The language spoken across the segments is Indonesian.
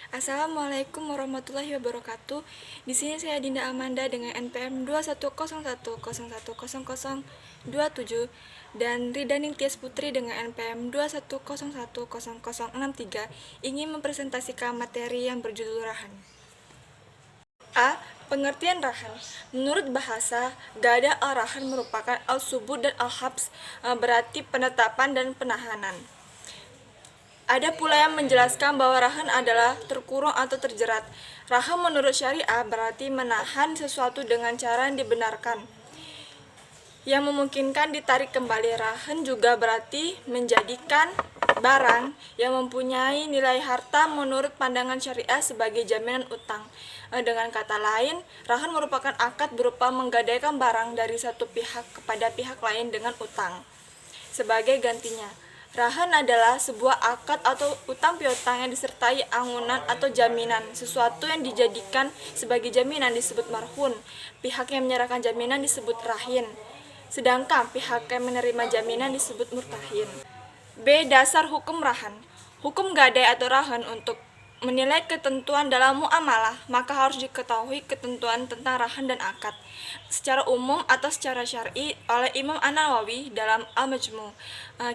Assalamualaikum warahmatullahi wabarakatuh. Di sini saya Dinda Amanda dengan NPM 21011000027 dan Rida Ningtyas Putri dengan NPM 210100063 ingin mempresentasikan materi yang berjudul Rahan. A. Pengertian rahan. Menurut bahasa, gada al-rahan merupakan al-subut dan al-habs, berarti penetapan dan penahanan. Ada pula yang menjelaskan bahwa rahan adalah terkurung atau terjerat. Rahan menurut syariah berarti menahan sesuatu dengan cara yang dibenarkan, yang memungkinkan ditarik kembali. Rahan juga berarti menjadikan barang yang mempunyai nilai harta menurut pandangan syariah sebagai jaminan utang. Dengan kata lain, rahan merupakan akad berupa menggadaikan barang dari satu pihak kepada pihak lain dengan utang sebagai gantinya. Rahan adalah sebuah akad atau utang piutang yang disertai angunan atau jaminan. Sesuatu yang dijadikan sebagai jaminan disebut marhun. Pihak yang menyerahkan jaminan disebut rahin. Sedangkan pihak yang menerima jaminan disebut murtahin. B. Dasar hukum rahan. Hukum gadai atau rahan untuk menilai ketentuan dalam muamalah, maka harus diketahui ketentuan tentang rahan dan akad secara umum atau secara syar'i oleh Imam An-Nawawi dalam Al-Majmu'.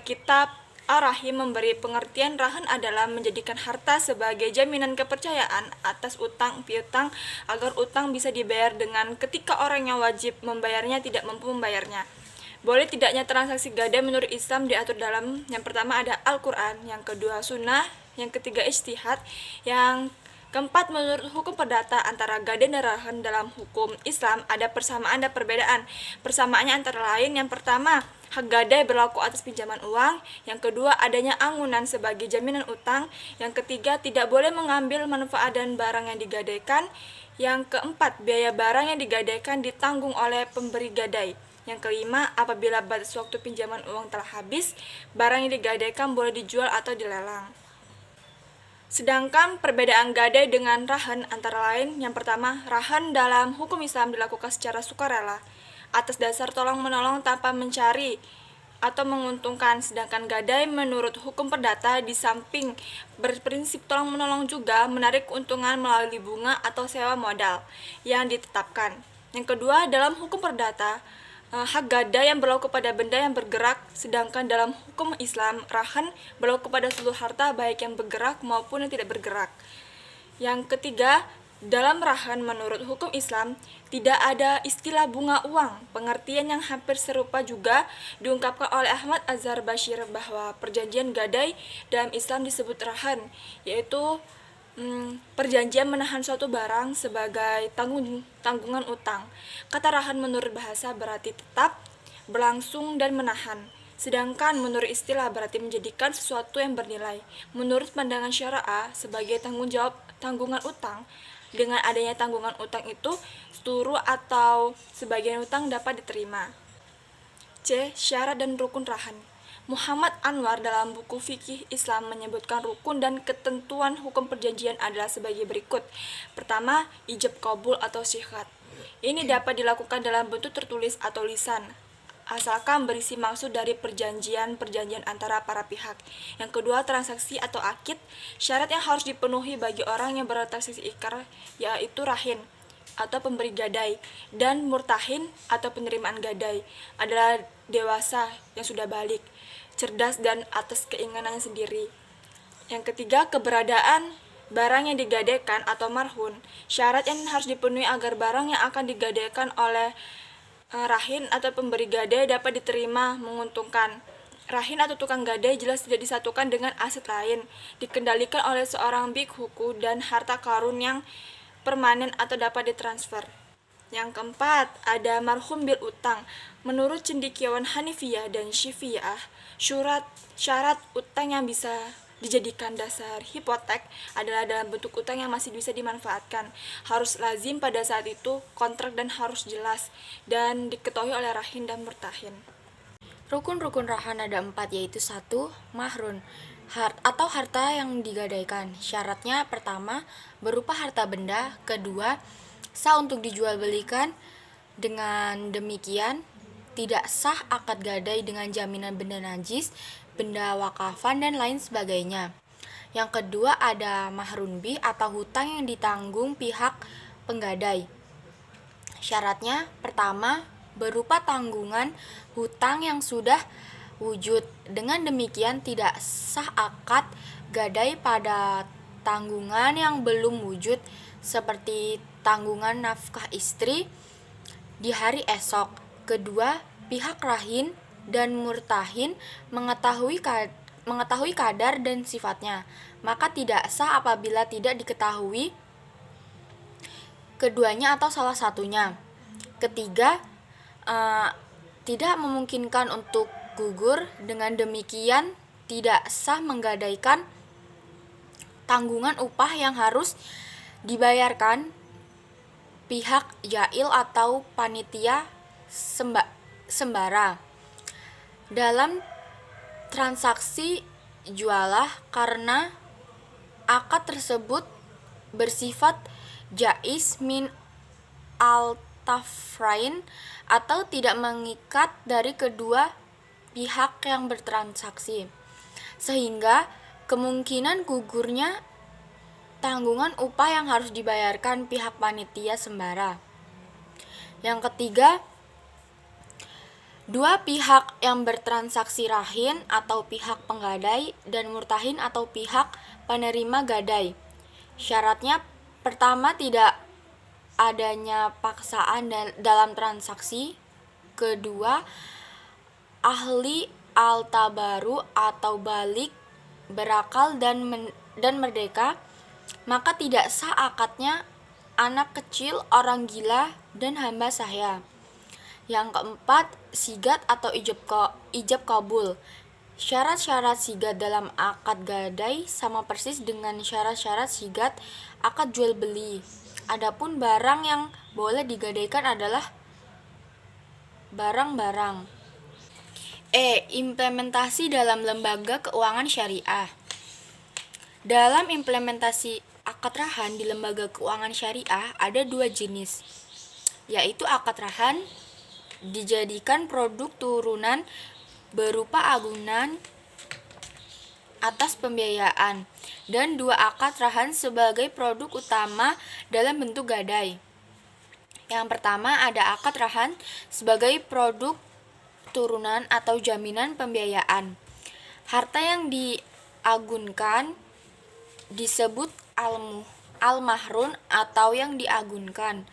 Kitab Ar-Rahim memberi pengertian rahan adalah menjadikan harta sebagai jaminan kepercayaan atas utang piutang agar utang bisa dibayar dengan ketika orang yang wajib membayarnya tidak mampu membayarnya. Boleh tidaknya transaksi gadai menurut Islam diatur dalam yang pertama ada Al-Quran, yang kedua Sunnah, yang ketiga ijtihad, yang keempat menurut hukum perdata antara gadai dan rahan dalam hukum Islam ada persamaan dan perbedaan. Persamaannya antara lain yang pertama hak gadai berlaku atas pinjaman uang, yang kedua adanya angunan sebagai jaminan utang, yang ketiga tidak boleh mengambil manfaat dan barang yang digadaikan, yang keempat biaya barang yang digadaikan ditanggung oleh pemberi gadai. Yang kelima, apabila batas waktu pinjaman uang telah habis, barang yang digadaikan boleh dijual atau dilelang. Sedangkan perbedaan gadai dengan rahan antara lain, yang pertama, rahan dalam hukum Islam dilakukan secara sukarela atas dasar tolong-menolong tanpa mencari atau menguntungkan, sedangkan gadai menurut hukum perdata di samping berprinsip tolong-menolong juga menarik keuntungan melalui bunga atau sewa modal yang ditetapkan. Yang kedua, dalam hukum perdata, hak gadai yang berlaku pada benda yang bergerak, sedangkan dalam hukum Islam, rahan berlaku pada seluruh harta baik yang bergerak maupun yang tidak bergerak. Yang ketiga, dalam rahan menurut hukum Islam, tidak ada istilah bunga uang. Pengertian yang hampir serupa juga diungkapkan oleh Ahmad Azhar Bashir bahwa perjanjian gadai dalam Islam disebut rahan, yaitu perjanjian menahan suatu barang sebagai tanggungan utang. Kata rahan menurut bahasa berarti tetap, berlangsung, dan menahan. Sedangkan menurut istilah berarti menjadikan sesuatu yang bernilai. Menurut pandangan syariah sebagai tanggungan utang, dengan adanya tanggungan utang itu, seluruh atau sebagian utang dapat diterima. C. Syarat dan rukun rahan. Muhammad Anwar dalam buku Fikih Islam menyebutkan rukun dan ketentuan hukum perjanjian adalah sebagai berikut. Pertama, ijab qabul atau syihat. Ini dapat dilakukan dalam bentuk tertulis atau lisan, asalkan berisi maksud dari perjanjian antara para pihak. Yang kedua, transaksi atau akid. Syarat yang harus dipenuhi bagi orang yang bertransaksi ikrar yaitu rahin atau pemberi gadai, dan murtahin atau penerimaan gadai adalah dewasa yang sudah balik, cerdas, dan atas keinginannya sendiri. Yang ketiga, keberadaan barang yang digadaikan atau marhun. Syarat yang harus dipenuhi agar barang yang akan digadaikan oleh rahin atau pemberi gadai dapat diterima menguntungkan. Rahin atau tukang gadai jelas tidak disatukan dengan aset lain, dikendalikan oleh seorang bikhuku, dan harta karun yang permanen atau dapat ditransfer. Yang keempat, ada marhum bil utang. Menurut cendekiawan Hanifiyah dan Syafi'iyah, syarat utang yang bisa dijadikan dasar hipotek adalah dalam bentuk utang yang masih bisa dimanfaatkan. Harus lazim pada saat itu, kontrak, dan harus jelas dan diketahui oleh rahin dan murtahin. Rukun-rukun rahan ada 4, yaitu 1. Mahrun atau harta yang digadaikan. Syaratnya pertama, berupa harta benda. Kedua, sah untuk dijual belikan. Dengan demikian, tidak sah akad gadai dengan jaminan benda najis, benda wakafan, dan lain sebagainya. Yang kedua ada mahrun bih atau hutang yang ditanggung pihak penggadai. Syaratnya pertama berupa tanggungan hutang yang sudah wujud. Dengan demikian tidak sah akad gadai pada tanggungan yang belum wujud seperti tanggungan nafkah istri di hari esok. Kedua, pihak rahin dan murtahin mengetahui kadar dan sifatnya, maka tidak sah apabila tidak diketahui keduanya atau salah satunya. Ketiga, tidak memungkinkan untuk gugur. Dengan demikian tidak sah menggadaikan tanggungan upah yang harus dibayarkan pihak jail atau panitia sembara dalam transaksi jualah, karena akad tersebut bersifat jaiz min al-tafrain atau tidak mengikat dari kedua pihak yang bertransaksi, sehingga kemungkinan gugurnya tanggungan upah yang harus dibayarkan pihak panitia sembara. Yang ketiga, dua pihak yang bertransaksi rahin atau pihak penggadai dan murtahin atau pihak penerima gadai. Syaratnya pertama tidak adanya paksaan dalam transaksi. Kedua, ahli al-tabaru atau balik berakal dan merdeka, maka tidak sah akadnya anak kecil, orang gila, dan hamba sahaya. Yang keempat, sigat atau ijab kabul. Syarat-syarat sigat dalam akad gadai sama persis dengan syarat-syarat sigat akad jual beli. Adapun barang yang boleh digadaikan adalah barang-barang. Implementasi dalam lembaga keuangan syariah. Dalam implementasi akad rahan di lembaga keuangan syariah ada dua jenis, yaitu akad rahan dijadikan produk turunan berupa agunan atas pembiayaan, dan dua akad rahan sebagai produk utama dalam bentuk gadai. Yang pertama ada akad rahan sebagai produk turunan atau jaminan pembiayaan. Harta yang diagunkan disebut al-mahrun atau yang diagunkan.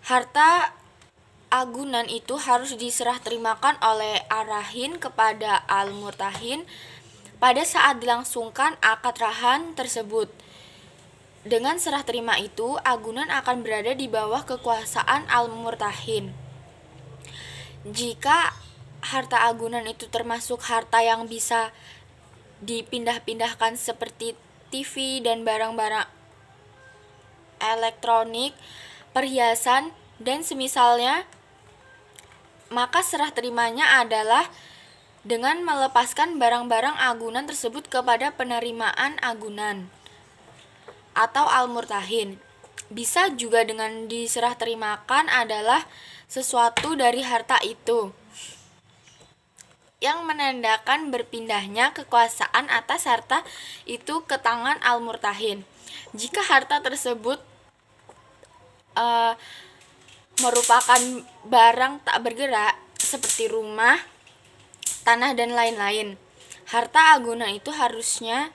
Harta agunan itu harus diserah terimakan oleh arahin kepada al-murtahin pada saat dilangsungkan akad rahan tersebut. Dengan serah terima itu, agunan akan berada di bawah kekuasaan al-murtahin. Jika harta agunan itu termasuk harta yang bisa dipindah-pindahkan seperti TV dan barang-barang elektronik, perhiasan, dan semisalnya, maka serah terimanya adalah dengan melepaskan barang-barang agunan tersebut kepada penerimaan agunan atau al-murtahin. Bisa juga dengan diserah terimakan adalah sesuatu dari harta itu yang menandakan berpindahnya kekuasaan atas harta itu ke tangan al-murtahin. Jika harta tersebut merupakan barang tak bergerak seperti rumah, tanah, dan lain-lain, harta agunan itu harusnya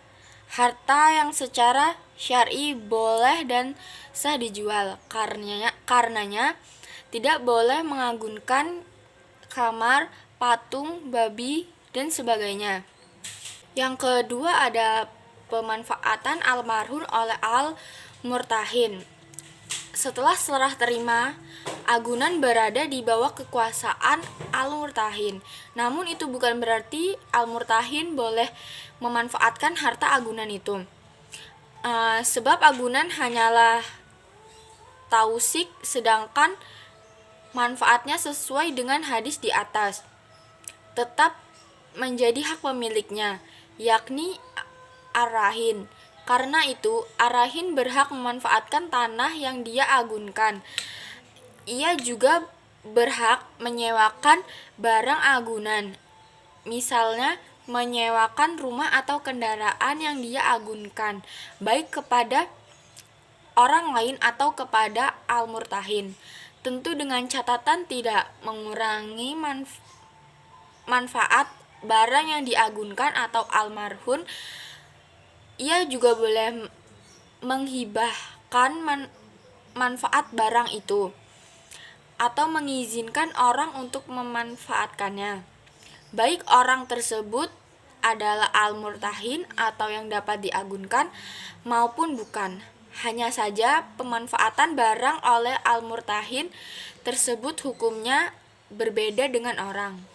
harta yang secara syar'i boleh dan sah dijual. Karenanya tidak boleh mengagunkan kamar, patung, babi, dan sebagainya. Yang kedua ada pemanfaatan almarhum oleh al-murtahin. Setelah serah terima, agunan berada di bawah kekuasaan al-murtahin. Namun itu bukan berarti al-murtahin boleh memanfaatkan harta agunan itu. Sebab agunan hanyalah tausik, sedangkan manfaatnya sesuai dengan hadis di atas tetap menjadi hak pemiliknya, yakni arahin. Karena itu, arahin berhak memanfaatkan tanah yang dia agunkan. Ia juga berhak menyewakan barang agunan, misalnya menyewakan rumah atau kendaraan yang dia agunkan, baik kepada orang lain atau kepada al-murtahin. Tentu dengan catatan tidak mengurangi manfaat barang yang diagunkan atau almarhum. Ia juga boleh menghibahkan manfaat barang itu atau mengizinkan orang untuk memanfaatkannya, baik orang tersebut adalah al-murtahin atau yang dapat diagunkan maupun bukan. Hanya saja pemanfaatan barang oleh al-murtahin tersebut hukumnya berbeda dengan orang.